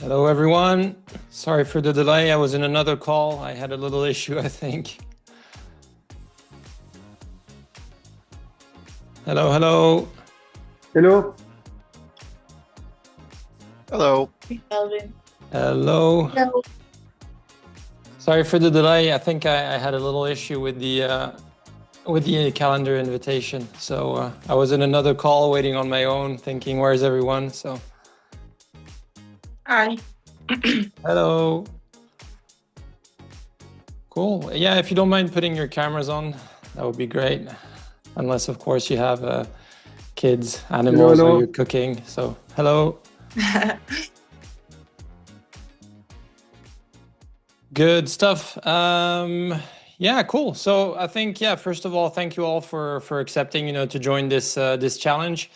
Hello, everyone. Sorry for the delay. I was in another call. I had a little issue, I think. Hello, hello. Hello. Hello. Alvin. Hello. Hello. Sorry for the delay. I think I had a little issue with the calendar invitation. So I was in another call waiting on my own, thinking, where's everyone? So. Hi. Hello. Cool. Yeah, if you don't mind putting your cameras on, that would be great. Unless, of course, you have kids, animals, Hello. or you're cooking. So, hello. Good stuff. Yeah, cool. So I think, first of all, thank you all for accepting, to join this challenge.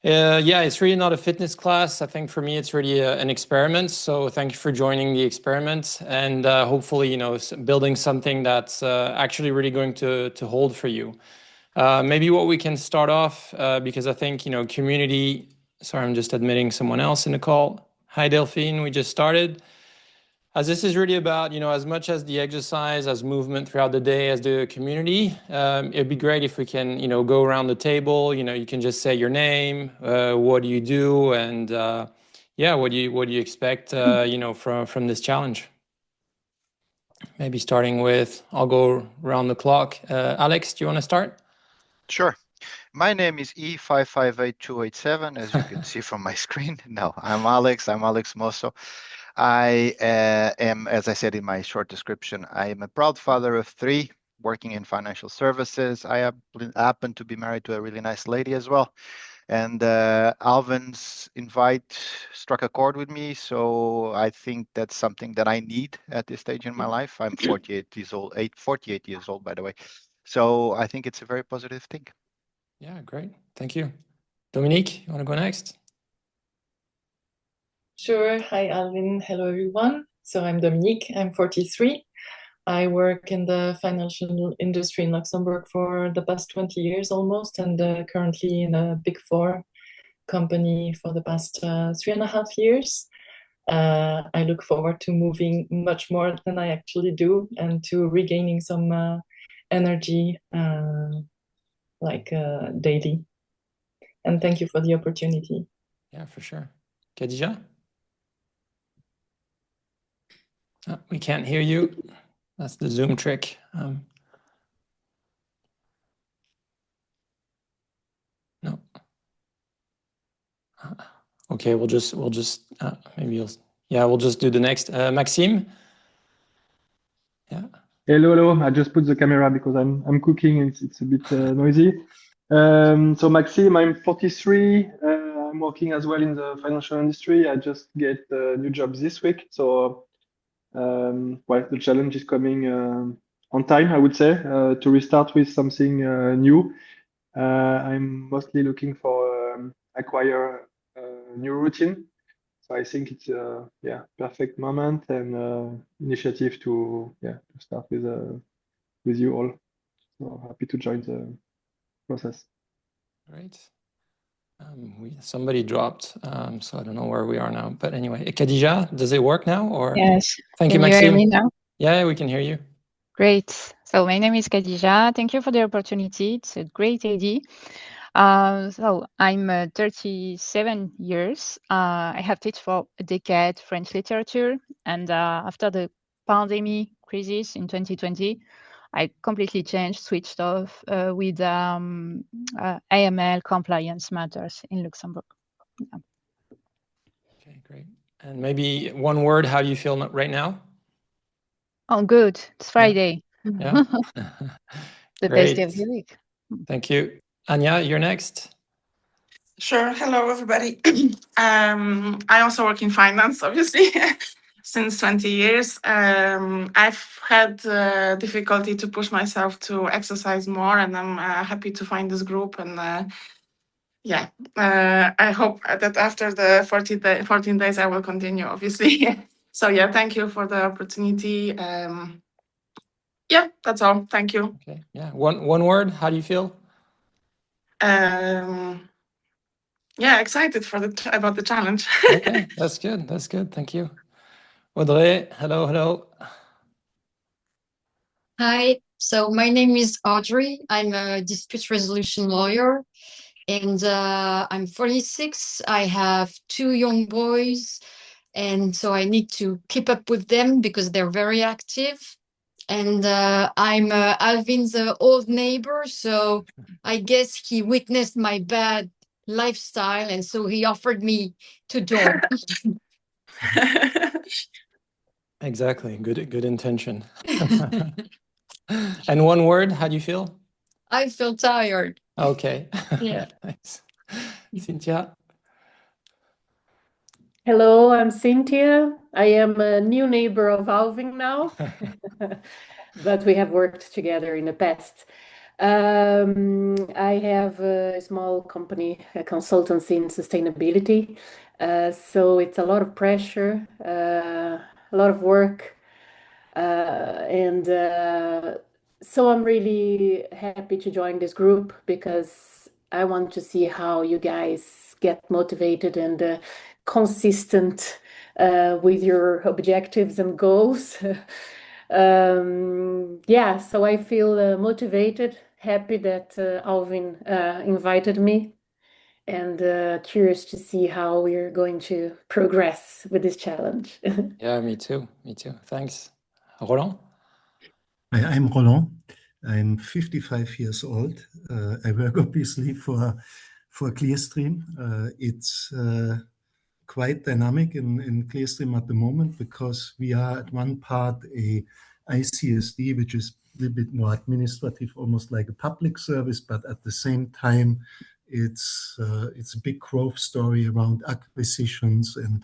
Yeah, it's really not a fitness class. I think for me, it's really an experiment. So thank you for joining the experiment and hopefully, building something that's actually really going to hold for you. Maybe what we can start off, because I think, community, sorry, I'm just admitting someone else in the call. Hi, Delphine, we just started. As this is really about, as much as the exercise, as movement throughout the day, as the community, it'd be great if we can, go around the table. You can just say your name, what do you do, and what do you expect, from this challenge. Maybe starting with, I'll go around the clock. Alex, do you want to start? Sure. My name is E558287, as you can see from my screen. No, I'm Alex Mosso. I am, as I said in my short description, I am a proud father of 3 working in financial services. I happen to be married to a really nice lady as well. And Alvin's invite struck a chord with me. So I think that's something that I need at this stage in my life. I'm 48 years old, 48 years old, by the way. So I think it's a very positive thing. Yeah, great. Thank you. Dominique, you want to go next? Sure. Hi, Alvin. Hello, everyone. So I'm Dominique. I'm 43. I work in the financial industry in Luxembourg for the past 20 years almost, and currently in a Big 4 company for the past 3.5 years. I look forward to moving much more than I actually do and to regaining some energy daily. And thank you for the opportunity. Yeah, for sure. Khadija? Oh, we can't hear you. That's the Zoom trick. No. Okay, we'll just maybe we'll just do the next. Maxime? Yeah. Hello. I just put the camera because I'm cooking and it's a bit noisy. So Maxime, I'm 43. I'm working as well in the financial industry. I just get a new job this week. So the challenge is coming on time, I would say, to restart with something new. I'm mostly looking for acquire a new routine. So I think it's a perfect moment and initiative to start with you all. So happy to join the process. Great. Somebody dropped, so I don't know where we are now. But anyway, Khadija, does it work now? Or yes. Thank Can you, Maxime. You hear me now? Yeah, we can hear you. Great. So my name is Khadija. Thank you for the opportunity. It's a great idea. So I'm 37 years. I have taught for a decade French literature, and after the pandemic crisis in 2020, I completely switched off with AML compliance matters in Luxembourg. Yeah. Okay, great. And maybe one word, how do you feel right now? Oh, good. It's Friday. Yeah. The best day of the week. Thank you. Anya, you're next. Sure. Hello, everybody. I also work in finance, obviously, since 20 years. I've had difficulty to push myself to exercise more, and I'm happy to find this group. And I hope that after the 14 days, I will continue, obviously. So, thank you for the opportunity. That's all. Thank you. Okay. Yeah. One word, how do you feel? yeah, excited for about the challenge. Okay, that's good. That's good. Thank you. Audrey, hello. Hi, so my name is Audrey. I'm a dispute resolution lawyer, and I'm 46. I have 2 young boys, and so I need to keep up with them because they're very active. And I'm Alvin's old neighbor, so I guess he witnessed my bad lifestyle, and so he offered me to join. Exactly. Good intention. And one word, how do you feel? I feel tired. Okay. Yeah. Thanks. Cynthia? Hello, I'm Cynthia. I am a new neighbor of Alvin now, but we have worked together in the past. I have a small company, a consultancy in sustainability. So it's a lot of pressure, a lot of work. So I'm really happy to join this group because I want to see how you guys get motivated and consistent with your objectives and goals. Yeah, so I feel motivated, happy that Alvin invited me, and curious to see how we're going to progress with this challenge. Yeah, me too. Thanks. Roland? I'm Roland. I'm 55 years old. I work obviously for Clearstream. It's quite dynamic in Clearstream at the moment because we are at one part a ICSD, which is a little bit more administrative, almost like a public service, but at the same time, it's a big growth story around acquisitions and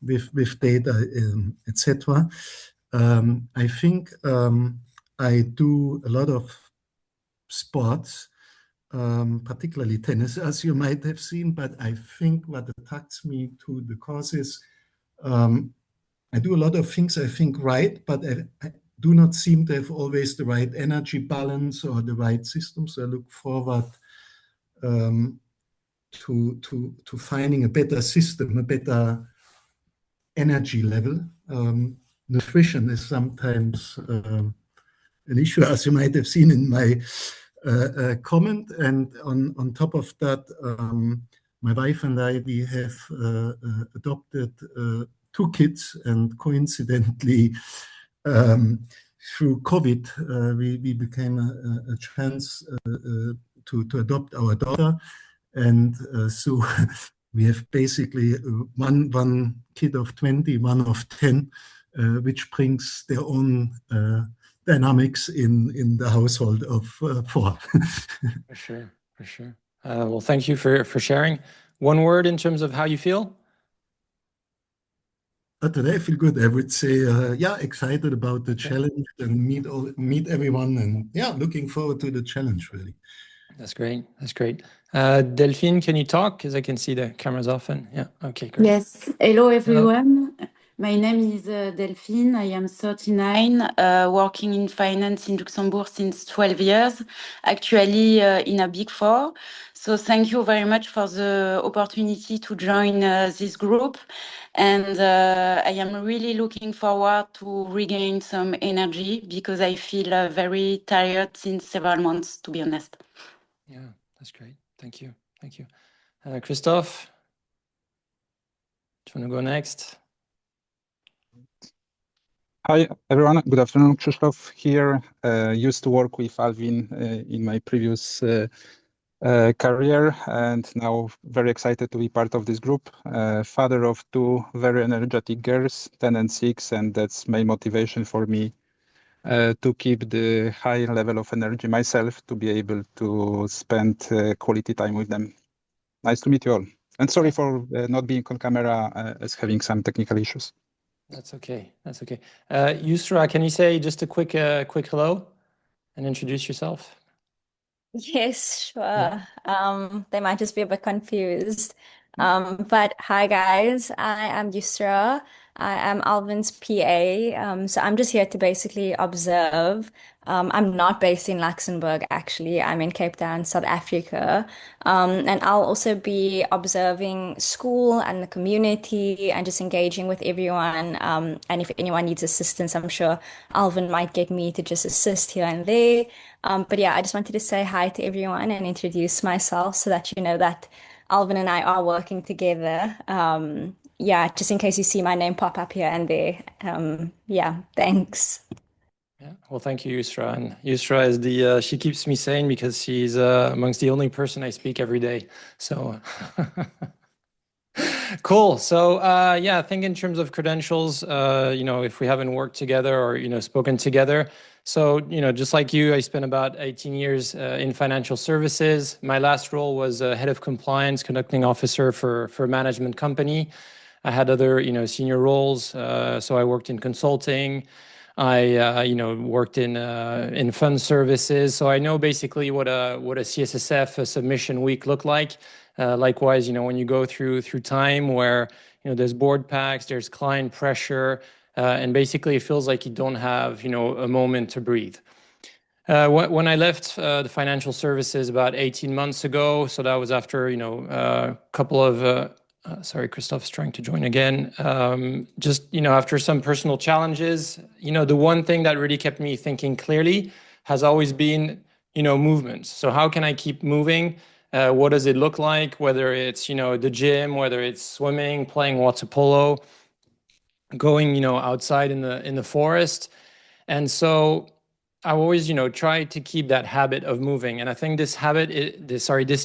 with data, etc. I think I do a lot of sports, particularly tennis, as you might have seen, but I think what attracts me to the cause is I do a lot of things I think right, but I do not seem to have always the right energy balance or the right system. So I look forward to finding a better system, a better energy level. Nutrition is sometimes an issue, as you might have seen in my comment. And on top of that, my wife and I, we have adopted 2 kids, and coincidentally, through COVID, we became a chance to adopt our daughter. And so we have basically one kid of 20, one of 10, which brings their own dynamics in the household of 4. For sure. Well, thank you for sharing. One word in terms of how you feel? Today I feel good. I would say, excited about the challenge and meet everyone, and looking forward to the challenge, really. That's great. Delphine, can you talk? Because I can see the cameras often. Yeah. Okay, great. Yes. Hello, everyone. My name is Delphine. I am 39, working in finance in Luxembourg since 12 years, actually in a Big Four. So thank you very much for the opportunity to join this group. And I am really looking forward to regain some energy because I feel very tired since several months, to be honest. Yeah, that's great. Thank you. Christophe, do you want to go next? Hi, everyone. Good afternoon. Krzysztof here. Used to work with Alvin in my previous career, and now very excited to be part of this group. Father of 2 very energetic girls, 10 and 6, and that's my motivation for me to keep the high level of energy myself, to be able to spend quality time with them. Nice to meet you all. And sorry for not being on camera as having some technical issues. That's okay. Yusra, can you say just a quick hello and introduce yourself? Yes, sure. Yeah. They might just be a bit confused. But hi guys, I am Yusra. I am Alvin's PA. So I'm just here to basically observe. I'm not based in Luxembourg, actually. I'm in Cape Town, South Africa. And I'll also be observing school and the community and just engaging with everyone. And if anyone needs assistance, I'm sure Alvin might get me to just assist here and there. But yeah, I just wanted to say hi to everyone and introduce myself so that you know that Alvin and I are working together. Yeah, just in case you see my name pop up here and there. Yeah, thanks. Yeah, well, thank you, Yusra. And Yusra is the, she keeps me sane because she's amongst the only person I speak every day. So cool. So yeah, I think in terms of credentials, if we haven't worked together or, spoken together. So, just like you, I spent about 18 years in financial services. My last role was head of compliance, conducting officer for a management company. I had other, senior roles. So I worked in consulting. I, worked in fund services. So I know basically what a CSSF a submission week looked like. Likewise, when you go through time where there's board packs, there's client pressure, and basically it feels like you don't have a moment to breathe. When I left the financial services about 18 months ago, so that was after a couple of sorry, Christophe's trying to join again. Just after some personal challenges, the one thing that really kept me thinking clearly has always been movements. So how can I keep moving? What does it look like? Whether it's the gym, whether it's swimming, playing water polo, going outside in the forest. And so I always tried to keep that habit of moving. And I think this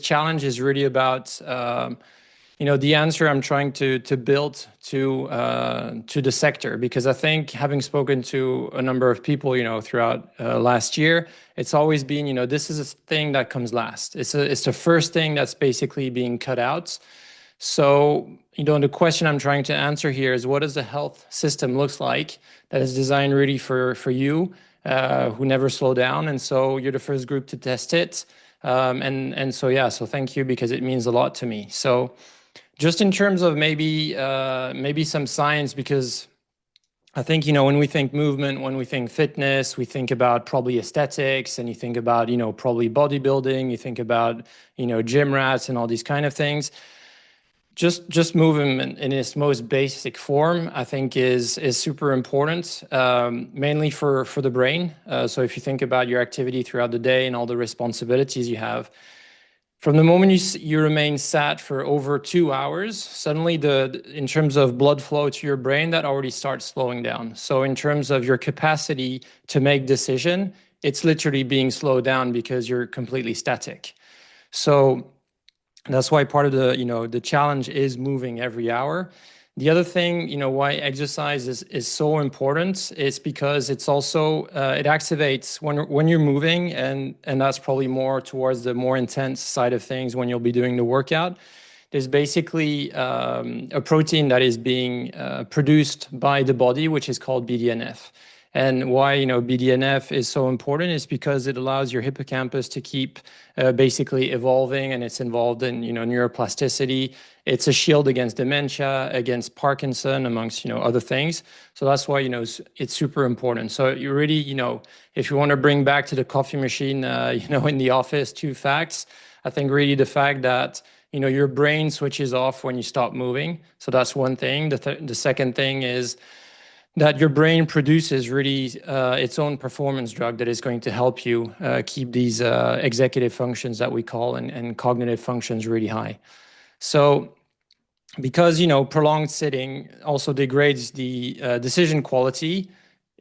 challenge is really about the answer I'm trying to build to the sector, because I think, having spoken to a number of people throughout last year, it's always been this is a thing that comes last. It's the first thing that's basically being cut out. So the question I'm trying to answer here is, what does the health system looks like that is designed really for you who never slow down? And so you're the first group to test it. And so yeah, so thank you, because it means a lot to me. So just in terms of maybe some science, because I think when we think movement, when we think fitness, we think about probably aesthetics, and you think about probably bodybuilding, you think about gym rats and all these kind of things. Just movement in its most basic form, I think, is super important, mainly for the brain. So if you think about your activity throughout the day and all the responsibilities you have, from the moment you remain sat for over 2 hours, suddenly in terms of blood flow to your brain, that already starts slowing down. So in terms of your capacity to make decision, it's literally being slowed down because you're completely static. So that's why part of the challenge is moving every hour. The other thing, why exercise is so important is because it's also it activates when you're moving, and that's probably more towards the more intense side of things when you'll be doing the workout. There's basically a protein that is being produced by the body, which is called BDNF. And why BDNF is so important is because it allows your hippocampus to keep basically evolving, and it's involved in neuroplasticity. It's a shield against dementia, against Parkinson, amongst other things. So that's why it's super important. So you really if you want to bring back to the coffee machine in the office 2 facts, I think really the fact that your brain switches off when you stop moving. So that's one thing. The second thing is that your brain produces really its own performance drug that is going to help you keep these executive functions that we call and cognitive functions really high. So because prolonged sitting also degrades the decision quality,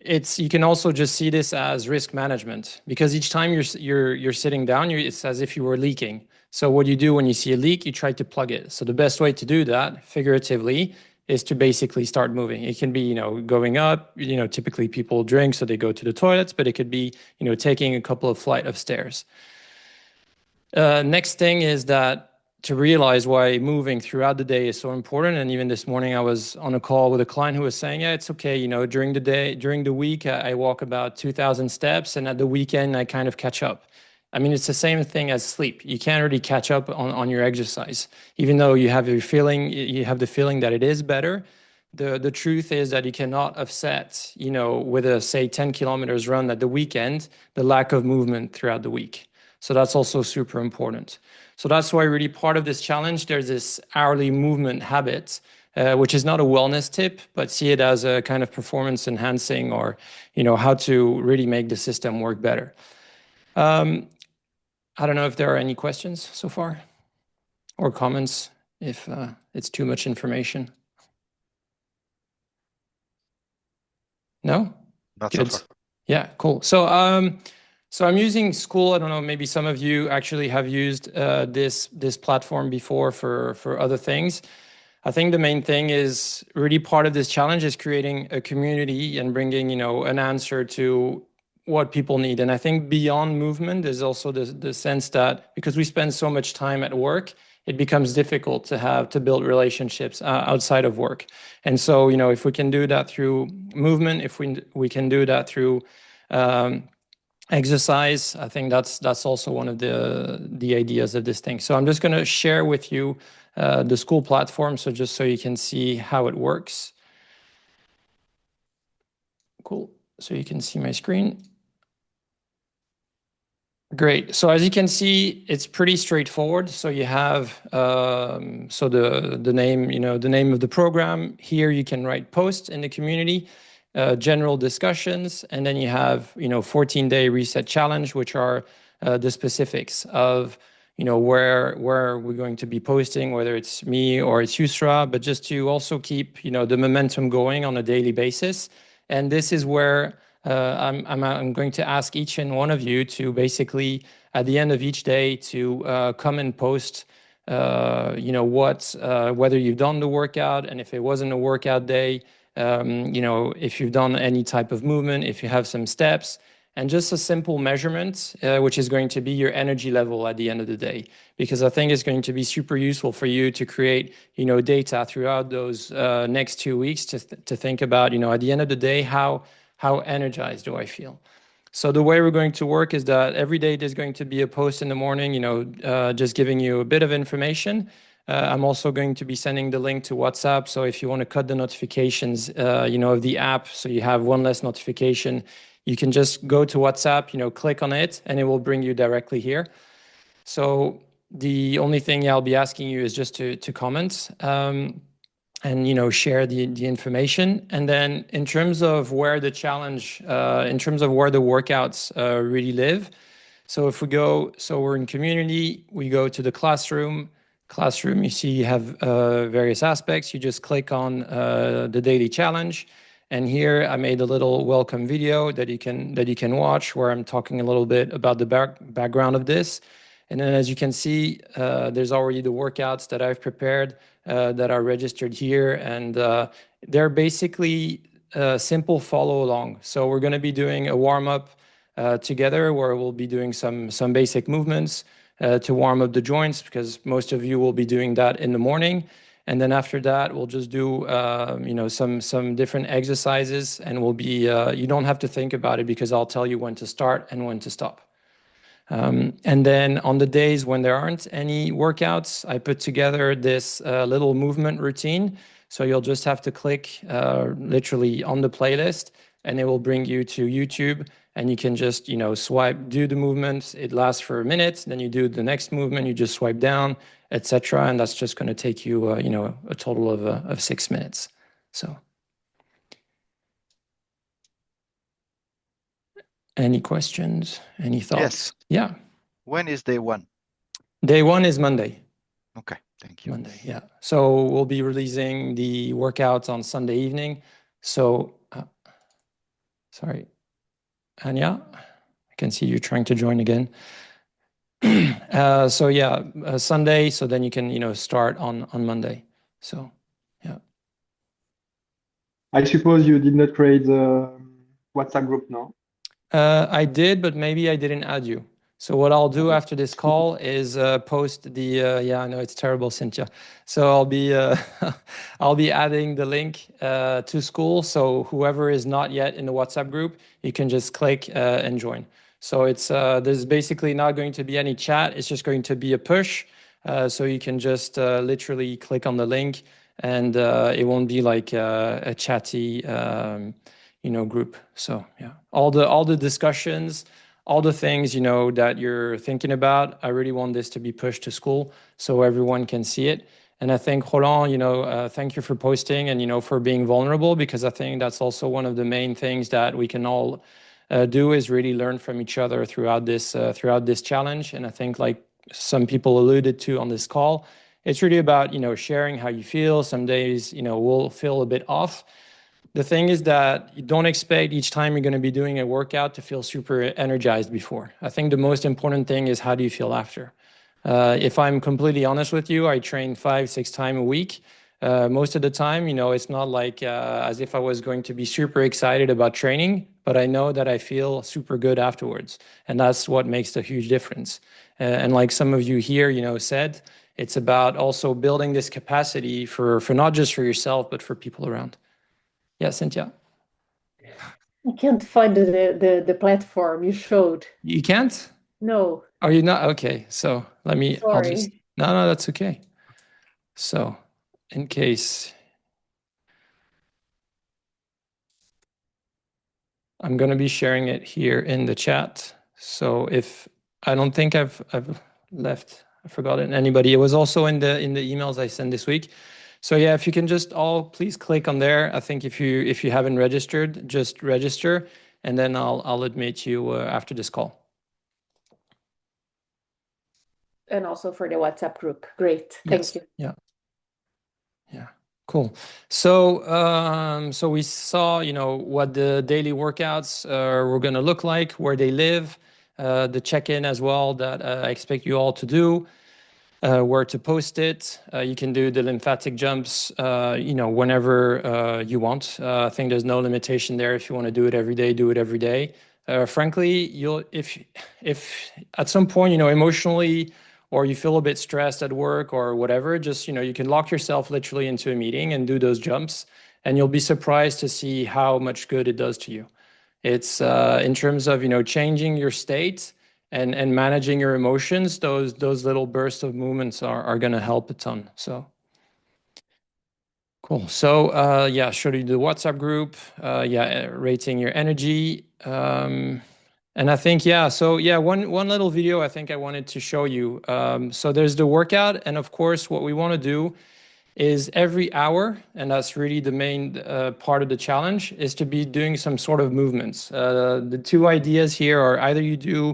you can also just see this as risk management, because each time you're sitting down, it's as if you were leaking. So what you do when you see a leak, you try to plug it. So the best way to do that, figuratively, is to basically start moving. It can be, going up, typically people drink, so they go to the toilets, but it could be, taking a couple of flight of stairs. Next thing is that to realize why moving throughout the day is so important. And even this morning, I was on a call with a client who was saying, yeah, it's okay. During the day, during the week, I walk about 2,000 steps, and at the weekend, I kind of catch up. I mean, it's the same thing as sleep. You can't really catch up on your exercise, even though you have the feeling that it is better. The truth is that you cannot offset, with a, say, 10 kilometers run at the weekend, the lack of movement throughout the week. So that's also super important. So that's why really part of this challenge, there's this hourly movement habit, which is not a wellness tip, but see it as a kind of performance enhancing, or, how to really make the system work better. I don't know if there are any questions so far or comments, if it's too much information. No? Not Good. so far. Yeah, cool. So I'm using School. I don't know, maybe some of you actually have used this platform before for other things. I think the main thing is really part of this challenge is creating a community and bringing, an answer to what people need. And I think beyond movement, there's also the sense that because we spend so much time at work, it becomes difficult to build relationships outside of work. And so, if we can do that through movement, if we can do that through exercise, I think that's also one of the ideas of this thing. So I'm just going to share with you the School platform, so just so you can see how it works. Cool. So you can see my screen. Great. So as you can see, it's pretty straightforward. So you have the name, the name of the program. Here you can write posts in the community, general discussions, and then you have 14-day reset challenge, which are the specifics of where we're going to be posting, whether it's me or it's Yusra, but just to also keep the momentum going on a daily basis. And this is where I'm going to ask each and one of you to basically, at the end of each day, to come and post, whether you've done the workout, and if it wasn't a workout day, if you've done any type of movement, if you have some steps, and just a simple measurement, which is going to be your energy level at the end of the day. Because I think it's going to be super useful for you to create, data throughout those next 2 weeks to think about, at the end of the day, how energized do I feel? So the way we're going to work is that every day there's going to be a post in the morning, just giving you a bit of information. I'm also going to be sending the link to WhatsApp. So if you want to cut the notifications, of the app, so you have one less notification, you can just go to WhatsApp, click on it, and it will bring you directly here. So the only thing I'll be asking you is just to comment. And share the information. And then in terms of where the challenge, in terms of where the workouts really live. So if we go, so we're in community, we go to the classroom. Classroom, you see you have various aspects. You just click on the daily challenge. And here I made a little welcome video that you can watch, where I'm talking a little bit about the background of this. And then as you can see, there's already the workouts that I've prepared that are registered here. And they're basically simple follow along. So we're going to be doing a warm up together, where we'll be doing some basic movements to warm up the joints, because most of you will be doing that in the morning. And then after that, we'll just do some different exercises, and we'll be you don't have to think about it, because I'll tell you when to start and when to stop. And then on the days when there aren't any workouts, I put together this little movement routine. So you'll just have to click literally on the playlist, and it will bring you to YouTube, and you can just swipe, do the movements. It lasts for a minute, then you do the next movement, you just swipe down, etc. And that's just going to take you a total of 6 minutes. So any questions, any thoughts? Yes. Yeah. When is day one? Day one is Monday. Okay, thank you. Monday, yeah. So we'll be releasing the workouts on Sunday evening. So, sorry, Anya, I can see you trying to join again. So yeah, Sunday. So then you can start on Monday. So yeah. I suppose you did not create the WhatsApp group, no? I did, but maybe I didn't add you. So what I'll do after this call is post the, yeah, I know it's terrible, Cynthia. So I'll be adding the link to School. So whoever is not yet in the WhatsApp group, you can just click and join. So it's there's basically not going to be any chat. It's just going to be a push. So you can just literally click on the link, and it won't be like a chatty, group. So yeah, all the discussions, all the things that you're thinking about. I really want this to be pushed to school so everyone can see it. And I think Roland, thank you for posting and for being vulnerable, because I think that's also one of the main things that we can all do is really learn from each other throughout this challenge. And I think, like some people alluded to on this call, it's really about sharing how you feel. Some days we'll feel a bit off. The thing is that you don't expect each time you're going to be doing a workout to feel super energized before. I think the most important thing is, how do you feel after? If I'm completely honest with you, I train 5-6 times a week. Most of the time, it's not like as if I was going to be super excited about training, but I know that I feel super good afterwards. And that's what makes the huge difference. And like some of you here, said, it's about also building this capacity for not just for yourself, but for people around. Yeah, Cynthia. I can't find the platform you showed. You can't? No. Are you not? Okay, so Sorry. No, that's okay. So in case, I'm going to be sharing it here in the chat. So if I don't think I've forgotten anybody. It was also in the emails I sent this week. So yeah, if you can just all please click on there. I think if you haven't registered, just register, and then I'll admit you after this call. And also for the WhatsApp group. Great. Thank you. Yeah. Cool. So so we saw what the daily workouts were going to look like, where they live, the check-in as well that I expect you all to do, where to post it. You can do the lymphatic jumps whenever you want. I think there's no limitation there. If you want to do it every day, do it every day. Frankly, if at some point emotionally, or you feel a bit stressed at work or whatever, just you can lock yourself literally into a meeting and do those jumps, and you'll be surprised to see how much good it does to you. It's in terms of changing your state and managing your emotions. Those little bursts of movements are going to help a ton. So cool. So yeah, showed you the WhatsApp group. Rating your energy. And I think, one little video I think I wanted to show you. So there's the workout, and of course, what we want to do is every hour, and that's really the main part of the challenge, is to be doing some sort of movements. The two ideas here are either you do,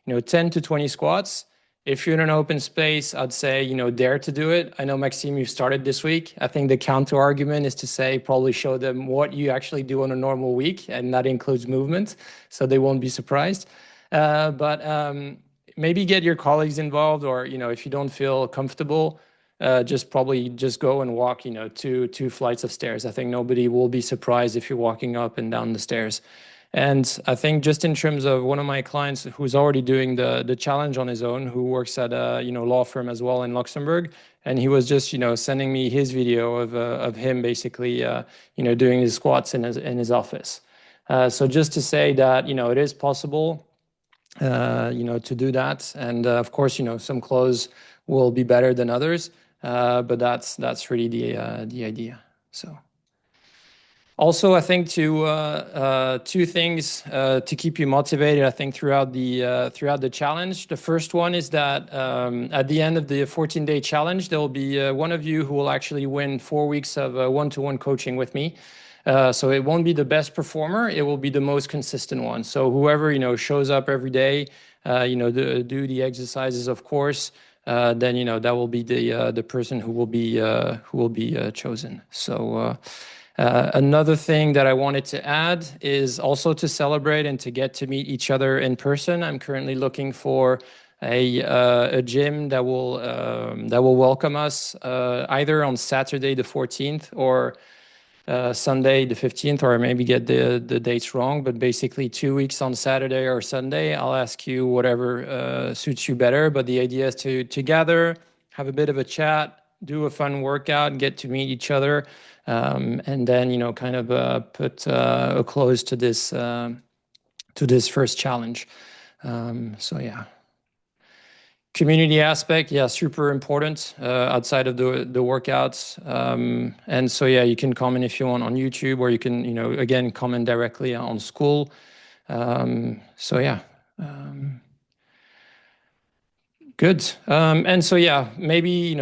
10 to 20 squats. If you're in an open space, I'd say, dare to do it. I know, Maxime, you started this week. I think the counter argument is to say, probably show them what you actually do on a normal week, and that includes movement, so they won't be surprised. But maybe get your colleagues involved, or, if you don't feel comfortable, just go and walk, two flights of stairs. I think nobody will be surprised if you're walking up and down the stairs. And I think just in terms of one of my clients who's already doing the challenge on his own, who works at a law firm as well in Luxembourg, and he was just sending me his video of him basically doing his squats in his office. So just to say that it is possible to do that, and of course some clothes will be better than others, but that's really the idea. So. Also, I think two things to keep you motivated, I think, throughout the challenge. The first one is that at the end of the 14-day challenge, there will be one of you who will actually win 4 weeks of one-to-one coaching with me. So it won't be the best performer; it will be the most consistent one. So whoever shows up every day, do the exercises, of course. Then that will be the person who will be chosen. So. Another thing that I wanted to add is also to celebrate and to get to meet each other in person. I'm currently looking for a gym that will welcome us either on Saturday the 14th or Sunday the 15th, or I maybe get the dates wrong, but basically 2 weeks on Saturday or Sunday. I'll ask you whatever suits you better, but the idea is to gather, have a bit of a chat, do a fun workout, get to meet each other, and then kind of put a close to this first challenge. So yeah. Community aspect, yeah, super important outside of the workouts. And so, yeah, you can comment if you want on YouTube, or you can, again, comment directly on school. So, yeah. Good. And so, yeah, maybe,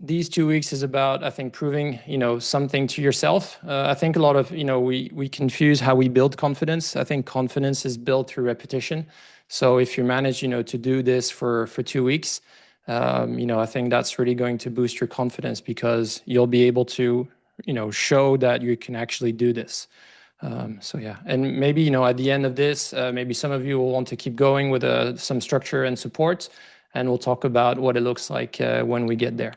these 2 weeks is about, I think, proving, something to yourself. I think a lot of, we confuse how we build confidence. I think confidence is built through repetition. So if you manage, to do this for 2 weeks, I think that's really going to boost your confidence, because you'll be able to, show that you can actually do this. So yeah, and maybe, at the end of this, maybe some of you will want to keep going with some structure and support, and we'll talk about what it looks like when we get there.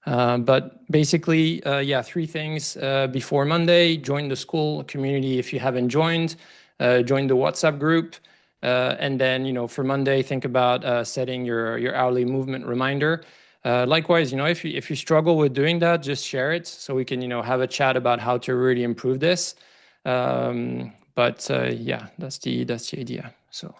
But basically, yeah, 3 things before Monday: join the school community if you haven't joined, join the WhatsApp group, and then, for Monday, think about setting your hourly movement reminder. Likewise, if you struggle with doing that, just share it so we can, have a chat about how to really improve this. But yeah, that's the idea. So,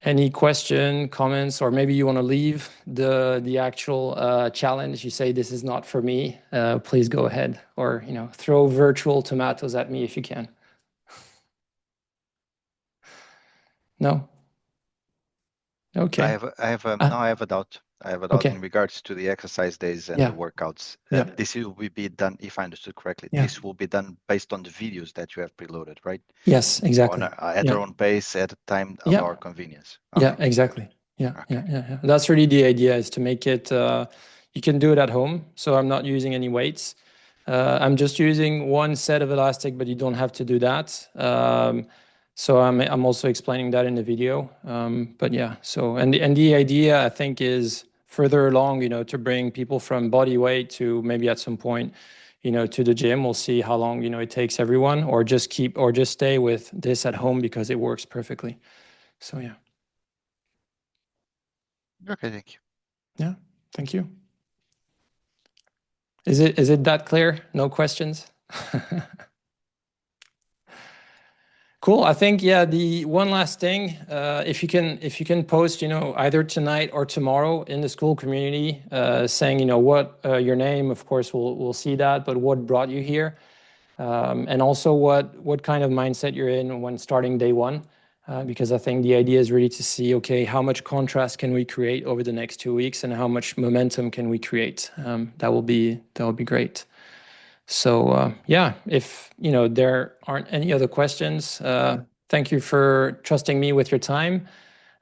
any question, comments, or maybe you want to leave the actual challenge? You say this is not for me. Please go ahead, or throw virtual tomatoes at me if you can. No. Okay. I have a doubt. I have a doubt Okay. in regards to the exercise days and Yeah. the workouts. Yeah. This will be done, if I understood correctly, Yeah. this will be done based on the videos that you have preloaded, right? Yes, exactly. At our own pace, at a time of our convenience. Yeah, exactly. Yeah, yeah. That's really the idea, is to make it, you can do it at home. So I'm not using any weights. I'm just using one set of elastic, but you don't have to do that. So I'm also explaining that in the video. But yeah, so, and the idea, I think, is further along, to bring people from body weight to maybe at some point, to the gym. We'll see how long, it takes everyone, or just stay with this at home because it works perfectly. So yeah. Okay, thank you. Yeah, thank you. Is it that clear? No questions? Cool. I think, yeah, the one last thing, if you can post, either tonight or tomorrow in the school community, saying, what your name, of course, we'll see that, but what brought you here, and also what kind of mindset you're in when starting day one, because I think the idea is really to see, okay, how much contrast can we create over the next 2 weeks, and how much momentum can we create? That will be great. So yeah, if there aren't any other questions, thank you for trusting me with your time.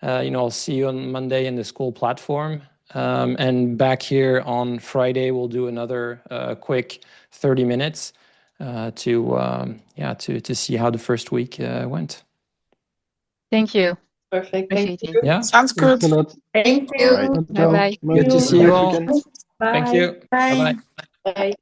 I'll see you on Monday in the school platform, and back here on Friday we'll do another quick 30 minutes to see how the first week went. Thank you. Perfect. Appreciate Thank it. you. Yeah. Sounds good. Thanks a lot. Thank All right. you. Bye bye. Good to see you all. Weekend. Thank you. Bye-bye. Bye. Bye.